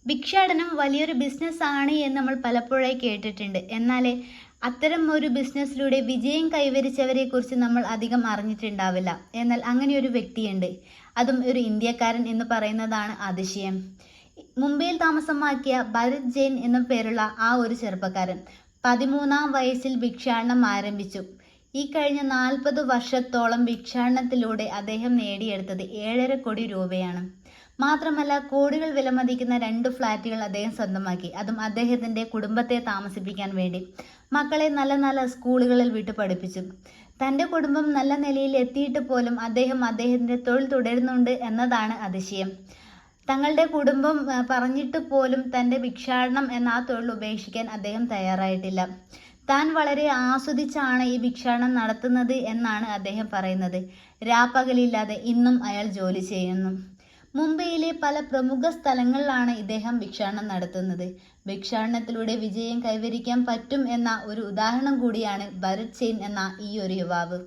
ഭിക്ഷാടനം വലിയൊരു ബിസിനസ്സാണ് എന്ന് നമ്മൾ പലപ്പോഴായി കേട്ടിട്ടുണ്ട്. എന്നാൽ അത്തരം ഒരു ബിസിനസ്സിലൂടെ വിജയം കൈവരിച്ചവരെക്കുറിച്ച് നമ്മൾ അധികം അറിഞ്ഞിട്ടുണ്ടാവില്ല. എന്നാൽ അങ്ങനെയൊരു വ്യക്തിയുണ്ട്. അതും ഒരു ഇന്ത്യക്കാരൻ എന്ന് പറയുന്നതാണ് അതിശയം. മുംബൈയിൽ താമസമാക്കിയ ഭരത് ജെയിൻ എന്ന പേരുള്ള ആ ഒരു ചെറുപ്പക്കാരൻ 13-ാം വയസ്സിൽ ഭിക്ഷാടനം ആരംഭിച്ചു. ഈ കഴിഞ്ഞ 40 വർഷത്തോളം ഭിക്ഷാടനത്തിലൂടെ അദ്ദേഹം നേടിയെടുത്തത് 7.5 കോടി രൂപയാണ്. മാത്രമല്ല, കോടികൾ വിലമതിക്കുന്ന 2 ഫ്ലാറ്റുകൾ അദ്ദേഹം സ്വന്തമാക്കി. അതും അദ്ദേഹത്തിന്റെ കുടുംബത്തെ താമസിപ്പിക്കാൻ വേണ്ടി. മക്കളെ നല്ല നല്ല സ്കൂളുകളിൽ വിട്ടു പഠിപ്പിച്ചു. തന്റെ കുടുംബം നല്ല നിലയിൽ എത്തിയിട്ട് പോലും അദ്ദേഹം അദ്ദേഹത്തിന്റെ തൊഴിൽ തുടരുന്നുണ്ട് എന്നതാണ് അതിശയം. തങ്ങളുടെ കുടുംബം പറഞ്ഞിട്ട് പോലും തന്റെ ഭിക്ഷാടനം എന്ന ആ തൊഴിൽ ഉപേക്ഷിക്കാൻ അദ്ദേഹം തയ്യാറായിട്ടില്ല. താൻ വളരെ ആസ്വദിച്ചാണ് ഈ ഭിക്ഷാടനം നടത്തുന്നത് എന്നാണ് അദ്ദേഹം പറയുന്നത്. രാപ്പകലില്ലാതെ ഇന്നും അയാൾ ജോലി ചെയ്യുന്നു. മുംബൈയിലെ പല പ്രമുഖ സ്ഥലങ്ങളിലാണ് ഇദ്ദേഹം ഭിക്ഷാടനം നടത്തുന്നത്. ഭിക്ഷാടനത്തിലൂടെ വിജയം കൈവരിക്കാൻ പറ്റും എന്ന ഒരു ഉദാഹരണം കൂടിയാണ് ഭരത് ജെയിൻ എന്ന ഈ ഒരു യുവാവ്.